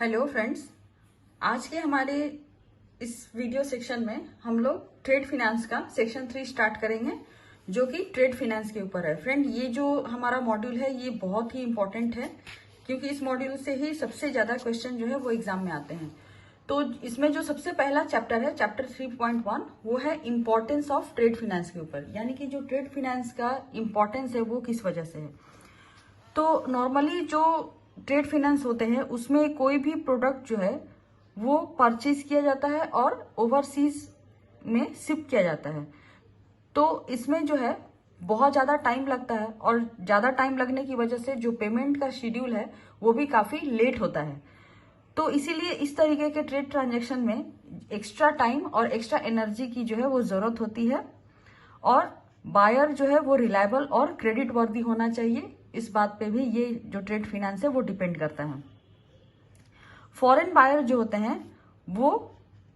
Hello friends, आज के हमारे इस वीडियो सेक्शन में हम लोग ट्रेड फिनेंस का सेक्शन 3 स्टार्ट करेंगे, जो कि ट्रेड फिनेंस के ऊपर है। फ्रेंड, ये जो हमारा मॉड्यूल है ये बहुत ही इम्पोर्टेंट है, क्योंकि इस मॉड्यूल से ही सबसे ज्यादा क्वेश्चन जो है वो एग्जाम में आते हैं। तो इसमें जो सबसे पहला चैप्टर है, चैप्टर 3.1, वो है इम्पोर्टेंस ऑफ ट्रेड फिनेंस के ऊपर, यानी कि जो ट्रेड फिनेंस का इम्पोर्टेंस है वो किस वजह से है। तो नॉर्मली जो ट्रेड फिनेंस होते हैं उसमें कोई भी प्रोडक्ट जो है वो परचेज किया जाता है और ओवरसीज में शिप किया जाता है। तो इसमें जो है बहुत ज़्यादा टाइम लगता है, और ज़्यादा टाइम लगने की वजह से जो पेमेंट का शेड्यूल है वो भी काफ़ी लेट होता है। तो इसीलिए इस तरीके के ट्रेड ट्रांजैक्शन में एक्स्ट्रा टाइम और एक्स्ट्रा एनर्जी की जो है वो ज़रूरत होती है, और बायर जो है वो रिलायबल और क्रेडिट वर्दी होना चाहिए। इस बात पे भी ये जो ट्रेड फिनेंस है वो डिपेंड करता है। फॉरेन बायर जो होते हैं वो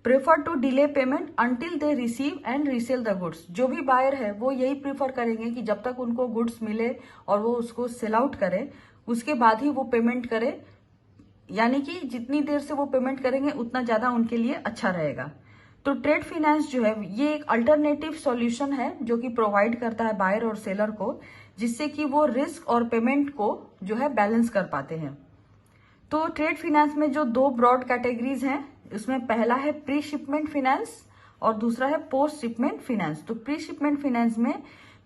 prefer to delay payment until they receive and resell the goods. जो भी बायर है वो यही प्रेफर करेंगे कि जब तक उनको गुड्स मिले और वो उसको सेल आउट करें, उसके बाद ही वो पेमेंट करें। यानी कि जितनी देर से वो पेमेंट करेंगे उतना ज्यादा उनके लिए अच्छा रहेगा। तो ट्रेड फिनेंस जो है ये एक अल्टरनेटिव सॉल्यूशन है जो कि प्रोवाइड करता है बायर और सेलर को, जिससे कि वो रिस्क और पेमेंट को जो है बैलेंस कर पाते हैं। तो ट्रेड फिनेंस में जो दो ब्रॉड कैटेगरीज हैं, उसमें पहला है प्री शिपमेंट फिनेंस और दूसरा है पोस्ट शिपमेंट फिनेंस। तो प्री शिपमेंट फिनेंस में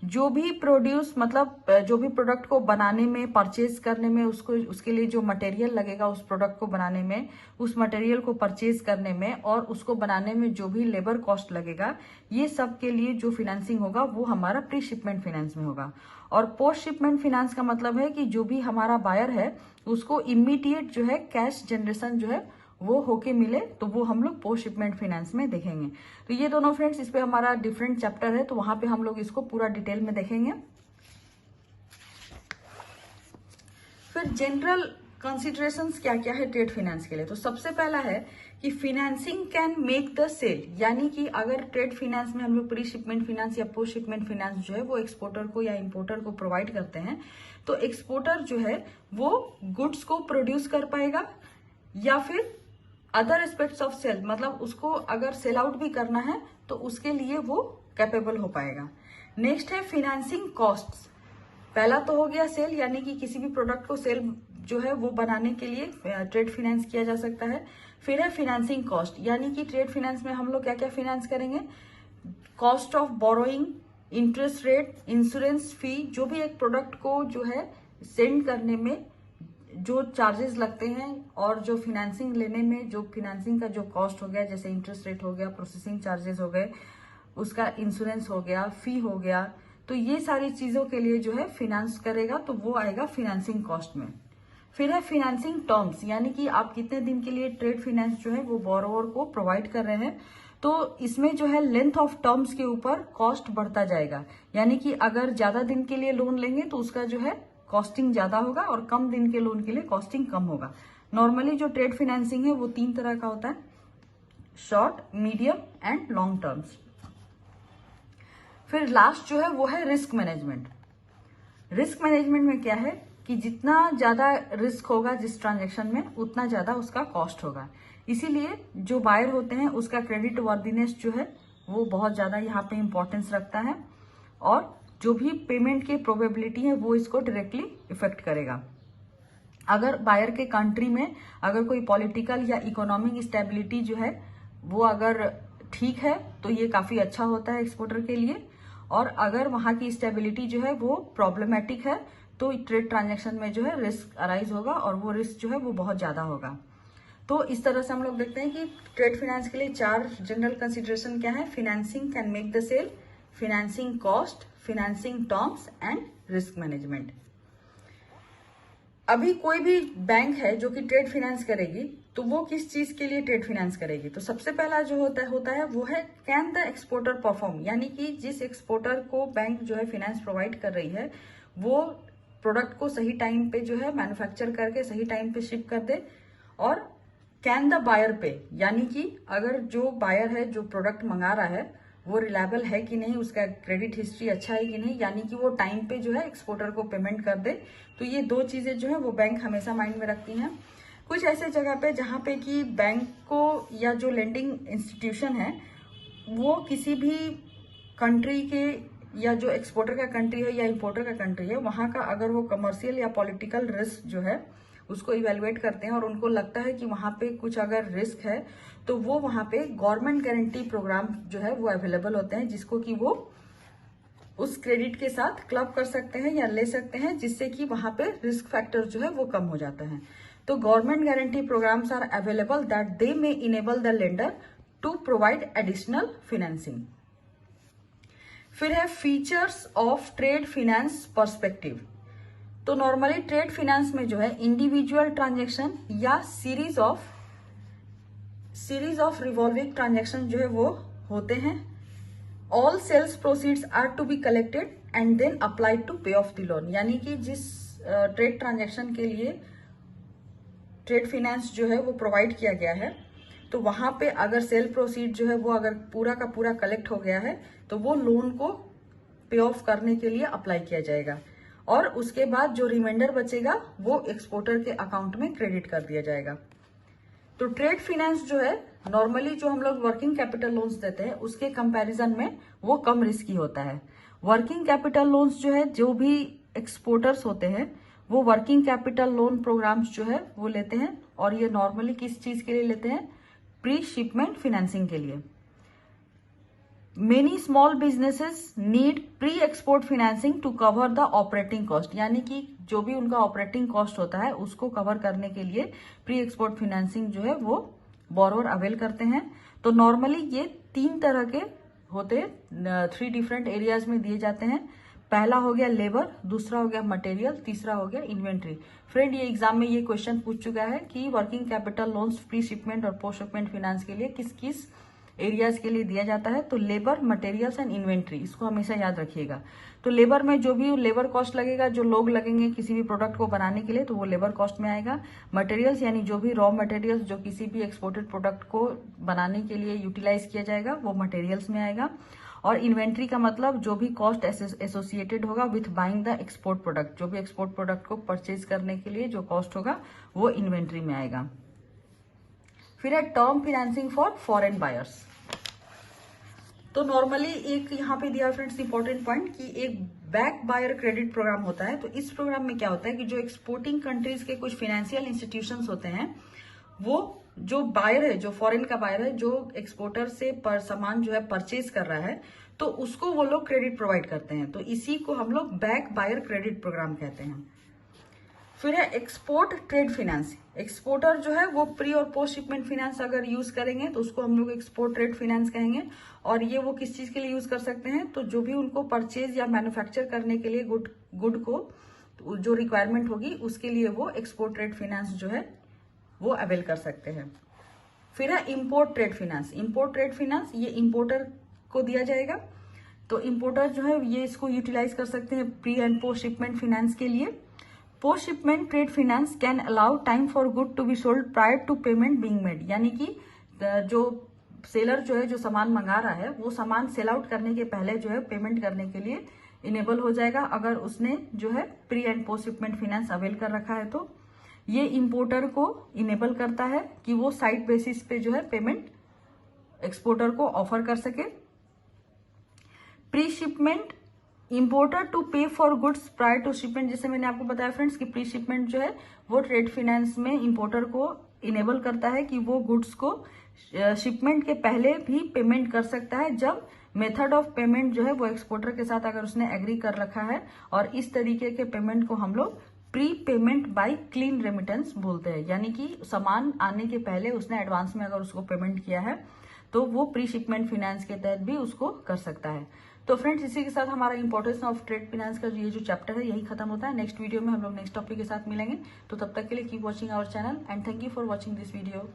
जो भी प्रोड्यूस मतलब जो भी प्रोडक्ट को बनाने में, परचेज करने में, उसके लिए जो मटेरियल लगेगा उस प्रोडक्ट को बनाने में, उस मटेरियल को परचेज करने में और उसको बनाने में जो भी लेबर कॉस्ट लगेगा, ये सब के लिए जो फिनेंसिंग होगा वो हमारा प्री शिपमेंट फिनेंस में होगा। और पोस्ट शिपमेंट फिनेंस का मतलब है कि जो भी हमारा बायर है उसको इमीडिएट जो है कैश जनरेशन जो है वो होके मिले, तो वो हम लोग पोस्ट शिपमेंट फाइनेंस में देखेंगे। तो ये दोनों फ्रेंड्स, इस पे हमारा डिफरेंट चैप्टर है, तो वहां पे हम लोग इसको पूरा डिटेल में देखेंगे। फिर जनरल कंसिडरेशंस क्या क्या है ट्रेड फाइनेंस के लिए। तो सबसे पहला है कि financing can make the sale, यानी कि अगर ट्रेड फाइनेंस में हम लोग प्री शिपमेंट फाइनेंस या पोस्ट शिपमेंट फाइनेंस जो है वो एक्सपोर्टर को या इंपोर्टर को प्रोवाइड करते हैं, तो एक्सपोर्टर जो है वो गुड्स को प्रोड्यूस कर पाएगा, या फिर अदर एस्पेक्ट्स ऑफ सेल, मतलब उसको अगर सेल आउट भी करना है तो उसके लिए वो कैपेबल हो पाएगा। नेक्स्ट है फिनेंसिंग कॉस्ट्स। पहला तो हो गया सेल, यानी कि किसी भी प्रोडक्ट को सेल जो है वो बनाने के लिए ट्रेड फिनेंस किया जा सकता है। फिर है फिनेंसिंग कॉस्ट, यानी कि ट्रेड फिनेंस में हम लोग क्या क्या फिनेंस करेंगे, cost of borrowing, interest rate, insurance fee, जो भी एक प्रोडक्ट को जो है सेंड करने में जो चार्जेस लगते हैं, और जो फिनेंसिंग लेने में जो फिनेंसिंग का जो कॉस्ट हो गया, जैसे इंटरेस्ट रेट हो गया, प्रोसेसिंग चार्जेस हो गए, उसका इंश्योरेंस हो गया, फी हो गया, तो ये सारी चीजों के लिए जो है फिनेंस करेगा, तो वो आएगा फिनेंसिंग कॉस्ट में। फिर है फिनेंसिंग टर्म्स, यानी कि आप कितने दिन के लिए ट्रेड फिनेंस जो है वो बोरोवर को प्रोवाइड कर रहे हैं, तो इसमें जो है लेंथ ऑफ टर्म्स के ऊपर कॉस्ट बढ़ता जाएगा। यानी कि अगर ज्यादा दिन के लिए लोन लेंगे तो उसका जो है कॉस्टिंग ज्यादा होगा, और कम दिन के लोन के लिए कॉस्टिंग कम होगा। नॉर्मली जो ट्रेड फाइनेंसिंग है वो 3 तरह का होता है, short, medium and long terms. फिर लास्ट जो है वो है रिस्क मैनेजमेंट। रिस्क मैनेजमेंट में क्या है कि जितना ज्यादा रिस्क होगा जिस ट्रांजेक्शन में, उतना ज्यादा उसका कॉस्ट होगा। इसीलिए जो बायर होते हैं उसका क्रेडिट वर्दीनेस जो है वो बहुत ज्यादा यहाँ पे इंपॉर्टेंस रखता है, और जो भी पेमेंट की प्रोबेबिलिटी है वो इसको डायरेक्टली इफेक्ट करेगा। अगर बायर के कंट्री में अगर कोई पॉलिटिकल या इकोनॉमिक स्टेबिलिटी जो है वो अगर ठीक है तो ये काफी अच्छा होता है एक्सपोर्टर के लिए, और अगर वहां की स्टेबिलिटी जो है वो प्रॉब्लमेटिक है तो ट्रेड ट्रांजेक्शन में जो है रिस्क अराइज होगा, और वो रिस्क जो है वो बहुत ज्यादा होगा। तो इस तरह से हम लोग देखते हैं कि ट्रेड फाइनेंस के लिए 4 जनरल कंसिडरेशन क्या है, financing can make the sale, financing cost, financing terms and risk management. अभी कोई भी बैंक है जो कि ट्रेड फाइनेंस करेगी, तो वो किस चीज के लिए ट्रेड फाइनेंस करेगी। तो सबसे पहला जो होता है वो है कैन द एक्सपोर्टर परफॉर्म, यानी कि जिस एक्सपोर्टर को बैंक जो है फाइनेंस प्रोवाइड कर रही है वो प्रोडक्ट को सही टाइम पे जो है मैन्युफैक्चर करके सही टाइम पे शिप कर दे। और कैन द बायर पे, यानी कि अगर जो बायर है जो प्रोडक्ट मंगा रहा है वो रिलायबल है कि नहीं, उसका क्रेडिट हिस्ट्री अच्छा है कि नहीं, यानी कि वो टाइम पे जो है एक्सपोर्टर को पेमेंट कर दे। तो ये 2 चीजें जो है वो बैंक हमेशा माइंड में रखती हैं। कुछ ऐसे जगह पे जहाँ पे कि बैंक को या जो लेंडिंग इंस्टीट्यूशन है वो किसी भी कंट्री के या जो एक्सपोर्टर का कंट्री है या इंपोर्टर का कंट्री है वहाँ का अगर वो कमर्शियल या पॉलिटिकल रिस्क जो है उसको इवेलुएट करते हैं और उनको लगता है कि वहाँ पे कुछ अगर रिस्क है तो वो वहाँ पे गवर्नमेंट गारंटी प्रोग्राम जो है वो अवेलेबल होते हैं, जिसको कि वो उस क्रेडिट के साथ क्लब कर सकते हैं या ले सकते हैं, जिससे कि वहाँ पे रिस्क फैक्टर जो है वो कम हो जाता है। तो government guarantee programmes are available that they may enable the lender to provide additional financing. फिर है features of trade finance perspective. तो नॉर्मली ट्रेड फाइनेंस में जो है इंडिविजुअल ट्रांजैक्शन या सीरीज ऑफ रिवॉल्विंग ट्रांजैक्शन जो है वो होते हैं। All sales proceeds are to be collected and then applied to pay off the loan, यानी कि जिस ट्रेड ट्रांजैक्शन के लिए ट्रेड फाइनेंस जो है वो प्रोवाइड किया गया है तो वहां पे अगर सेल प्रोसीड जो है वो अगर पूरा का पूरा कलेक्ट हो गया है तो वो लोन को पे ऑफ करने के लिए अप्लाई किया जाएगा और उसके बाद जो रिमाइंडर बचेगा वो एक्सपोर्टर के अकाउंट में क्रेडिट कर दिया जाएगा। तो ट्रेड फाइनेंस जो है नॉर्मली जो हम लोग वर्किंग कैपिटल लोन्स देते हैं उसके कंपैरिजन में वो कम रिस्की होता है। वर्किंग कैपिटल लोन्स जो है जो भी एक्सपोर्टर्स होते हैं वो वर्किंग कैपिटल लोन प्रोग्राम्स जो है वो लेते हैं और ये नॉर्मली किस चीज के लिए लेते हैं, प्री शिपमेंट फाइनेंसिंग के लिए। Many small businesses need pre export financing to cover the operating cost, यानी कि जो भी उनका ऑपरेटिंग कॉस्ट होता है उसको कवर करने के लिए प्री एक्सपोर्ट फाइनेंसिंग जो है वो बोरोवर अवेल करते हैं। तो नॉर्मली ये 3 तरह के होते हैं, 3 डिफरेंट एरियाज में दिए जाते हैं। पहला हो गया लेबर, दूसरा हो गया मटेरियल, तीसरा हो गया इन्वेंट्री। फ्रेंड ये एग्जाम में ये क्वेश्चन पूछ चुका है कि working capital loans pre shipment और पोस्ट शिपमेंट फाइनेंस के लिए किस किस एरियाज के लिए दिया जाता है। तो लेबर, मटेरियल्स एंड इन्वेंट्री, इसको हमेशा याद रखिएगा। तो लेबर में जो भी लेबर कॉस्ट लगेगा, जो लोग लगेंगे किसी भी प्रोडक्ट को बनाने के लिए तो वो लेबर कॉस्ट में आएगा। मटेरियल्स यानी जो भी रॉ मटेरियल्स जो किसी भी एक्सपोर्टेड प्रोडक्ट को बनाने के लिए यूटिलाइज किया जाएगा वो मटेरियल्स में आएगा। और इन्वेंट्री का मतलब जो भी कॉस्ट एसोसिएटेड होगा with buying the export product, जो भी एक्सपोर्ट प्रोडक्ट को परचेज करने के लिए जो कॉस्ट होगा वो इन्वेंट्री में आएगा। फिर है term financing for foreign buyers. तो नॉर्मली एक यहाँ पे दिया फ्रेंड्स इंपॉर्टेंट पॉइंट कि एक बैक बायर क्रेडिट प्रोग्राम होता है। तो इस प्रोग्राम में क्या होता है कि जो एक्सपोर्टिंग कंट्रीज के कुछ फाइनेंशियल इंस्टीट्यूशंस होते हैं वो जो बायर है, जो फॉरेन का बायर है, जो एक्सपोर्टर से सामान जो है परचेज कर रहा है तो उसको वो लोग क्रेडिट प्रोवाइड करते हैं। तो इसी को हम लोग बैक बायर क्रेडिट प्रोग्राम कहते हैं। फिर है एक्सपोर्ट ट्रेड फाइनेंस। एक्सपोर्टर जो है वो प्री और पोस्ट शिपमेंट फाइनेंस अगर यूज करेंगे तो उसको हम लोग एक्सपोर्ट ट्रेड फाइनेंस कहेंगे। और ये वो किस चीज के लिए यूज कर सकते हैं, तो जो भी उनको परचेज या मैन्युफैक्चर करने के लिए गुड को जो रिक्वायरमेंट होगी उसके लिए वो एक्सपोर्ट ट्रेड फाइनेंस जो है वो अवेल कर सकते हैं। फिर है import trade finance. Import trade finance ये इंपोर्टर को दिया जाएगा। तो इंपोर्टर जो है ये इसको यूटिलाइज कर सकते हैं pre and post shipment finance के लिए। Post shipment trade finance can allow time for good to be sold prior to payment being made, यानी कि जो सेलर जो है जो सामान मंगा रहा है वो सामान सेल आउट करने के पहले जो है पेमेंट करने के लिए इनेबल हो जाएगा अगर उसने जो है pre and post shipment finance avail कर रखा है। तो ये इंपोर्टर को इनेबल करता है कि वो साइट बेसिस पे जो है पेमेंट एक्सपोर्टर को ऑफर कर सके। Pre shipment importer to pay for goods prior to shipment, जैसे मैंने आपको बताया फ्रेंड्स कि प्री शिपमेंट जो है वो ट्रेड फाइनेंस में इंपोर्टर को इनेबल करता है कि वो गुड्स को शिपमेंट के पहले भी पेमेंट कर सकता है जब मेथड ऑफ पेमेंट जो है वो एक्सपोर्टर के साथ अगर उसने एग्री कर रखा है। और इस तरीके के पेमेंट को हम लोग pre payment by clean remittance बोलते हैं, यानी कि सामान आने के पहले उसने एडवांस में अगर उसको पेमेंट किया है तो वो प्री शिपमेंट फाइनेंस के तहत भी उसको कर सकता है। तो फ्रेंड्स इसी के साथ हमारा इंपॉर्टेंस ऑफ ट्रेड फाइनेंस का ये जो चैप्टर है यही खत्म होता है। नेक्स्ट वीडियो में हम लोग नेक्स्ट टॉपिक के साथ मिलेंगे। तो तब तक के लिए keep watching our channel and thank you for watching this video.